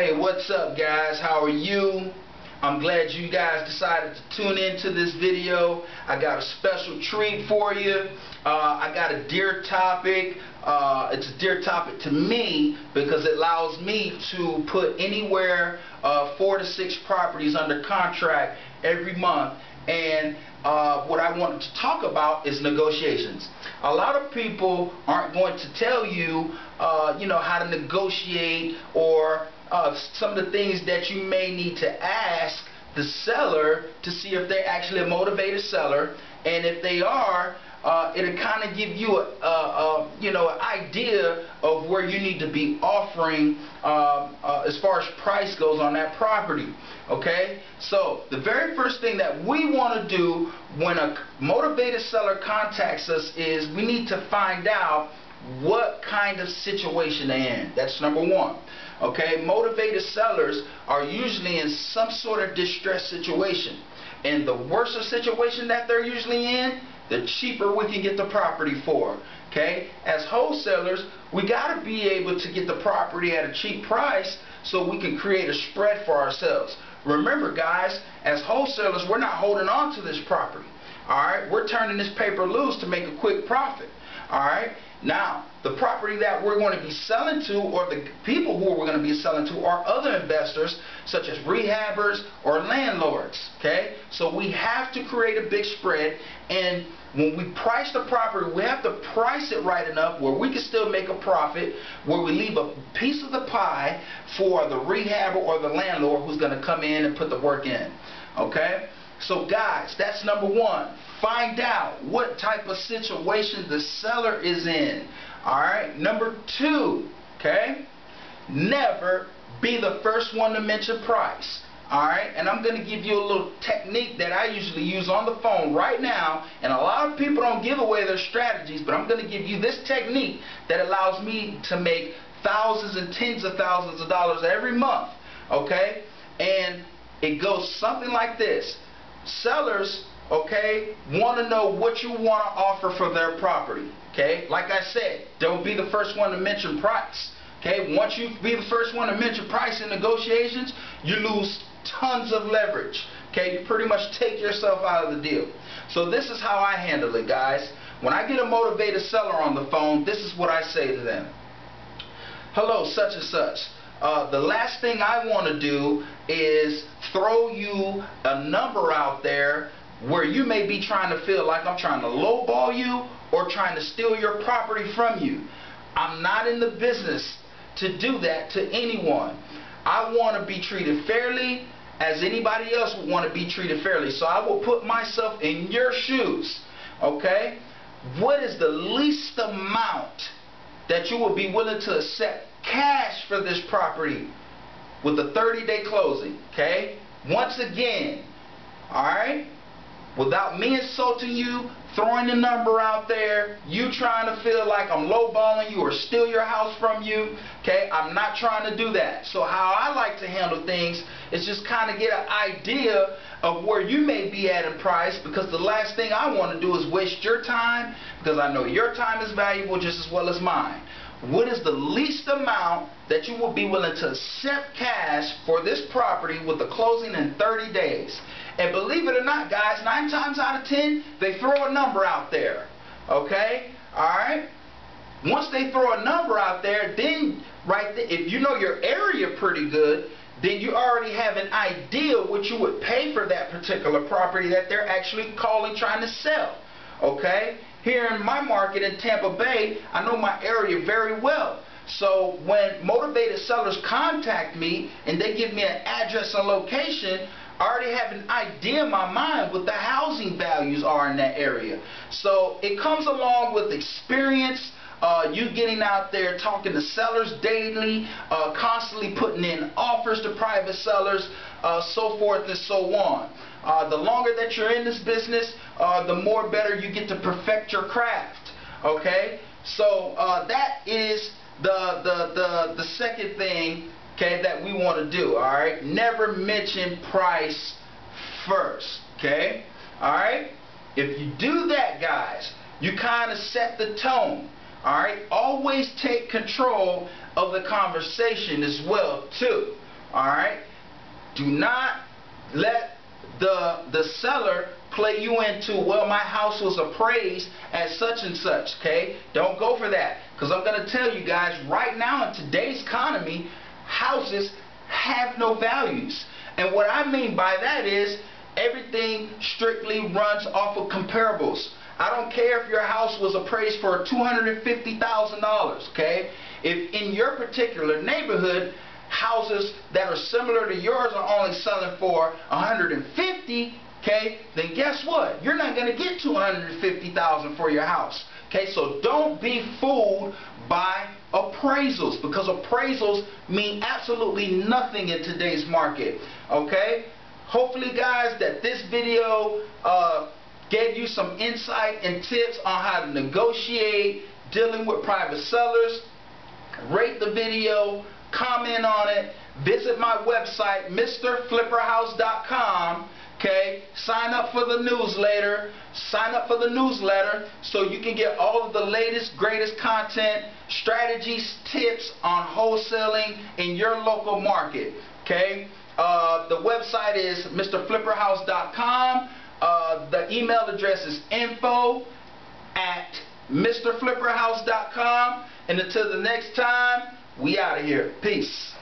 Hey, what's up guys? How are you? I'm glad you guys decided to tune into this video. I got a special treat for you. I got a dear topic. It's a dear topic to me because it allows me to put anywhere 4 to 6 properties under contract every month. And what I wanted to talk about is negotiations. A lot of people aren't going to tell you, how to negotiate or some of the things that you may need to ask the seller to see if they're actually a motivated seller, and if they are, it'll kind of give you an idea of where you need to be offering as far as price goes on that property. Okay, so the very first thing that we want to do when a motivated seller contacts us is we need to find out what kind of situation they're in. That's number one. Okay, motivated sellers are usually in some sort of distress situation, and the worse the situation that they're usually in, the cheaper we can get the property for. Okay, as wholesalers, we got to be able to get the property at a cheap price so we can create a spread for ourselves. Remember guys, as wholesalers, we're not holding on to this property. Alright, we're turning this paper loose to make a quick profit. Alright, now the property that we're going to be selling to, or the people who we're going to be selling to, are other investors such as rehabbers or landlords. Okay, so we have to create a big spread, and when we price the property, we have to price it right enough where we can still make a profit, where we leave a piece of the pie for the rehabber or the landlord who's going to come in and put the work in. Okay, so guys, that's number one. Find out what type of situation the seller is in. Alright, number two, okay, never be the first one to mention price. Alright, and I'm going to give you a little technique that I usually use on the phone right now, and a lot of people don't give away their strategies, but I'm going to give you this technique that allows me to make thousands and tens of thousands of dollars every month. Okay, and it goes something like this. Sellers, okay, want to know what you want to offer for their property. Okay, like I said, don't be the first one to mention price. Okay, once you be the first one to mention price in negotiations, you lose tons of leverage. Okay, you pretty much take yourself out of the deal. So this is how I handle it, guys. When I get a motivated seller on the phone, this is what I say to them. Hello, such and such. The last thing I want to do is throw you a number out there where you may be trying to feel like I'm trying to lowball you or trying to steal your property from you. I'm not in the business to do that to anyone. I want to be treated fairly as anybody else would want to be treated fairly. So I will put myself in your shoes. Okay? What is the least amount that you will be willing to accept cash for this property with a 30-day closing? Okay? Once again, alright? Without me insulting you, throwing the number out there, you trying to feel like I'm lowballing you or steal your house from you, okay? I'm not trying to do that. So how I like to handle things is just kind of get an idea of where you may be at in price, because the last thing I want to do is waste your time, because I know your time is valuable just as well as mine. What is the least amount that you will be willing to accept cash for this property with the closing in 30 days? And believe it or not, guys, 9 times out of 10, they throw a number out there. Okay? Alright? Once they throw a number out there, then right there, if you know your area pretty good, then you already have an idea what you would pay for that particular property that they're actually calling trying to sell. Okay? Here in my market in Tampa Bay, I know my area very well. So when motivated sellers contact me and they give me an address and location, I already have an idea in my mind what the housing values are in that area. So it comes along with experience, you getting out there talking to sellers daily, constantly putting in offers to private sellers, so forth and so on. The longer that you're in this business, the more better you get to perfect your craft. Okay, so that is the second thing, okay, that we want to do. All right, never mention price first. Okay, all right. If you do that, guys, you kind of set the tone. All right, always take control of the conversation as well too. Alright? Do not let the seller play you into, well, my house was appraised at such and such, okay? Don't go for that, because I'm going to tell you guys, right now in today's economy, houses have no values. And what I mean by that is everything strictly runs off of comparables. I don't care if your house was appraised for $250,000, okay? If in your particular neighborhood, houses that are similar to yours are only selling for $150,000, okay, then guess what? You're not going to get $250,000 for your house. Okay, so don't be fooled by appraisals, because appraisals mean absolutely nothing in today's market. Okay, hopefully guys that this video gave you some insight and tips on how to negotiate dealing with private sellers. Rate the video, comment on it, visit my website Mrflipperhouse.com. Okay, sign up for the newsletter. Sign up for the newsletter so you can get all of the latest, greatest content, strategies, tips on wholesaling in your local market. Okay, the website is Mrflipperhouse.com. The email address is info@Mrflipperhouse.com. And until the next time, we out of here. Peace.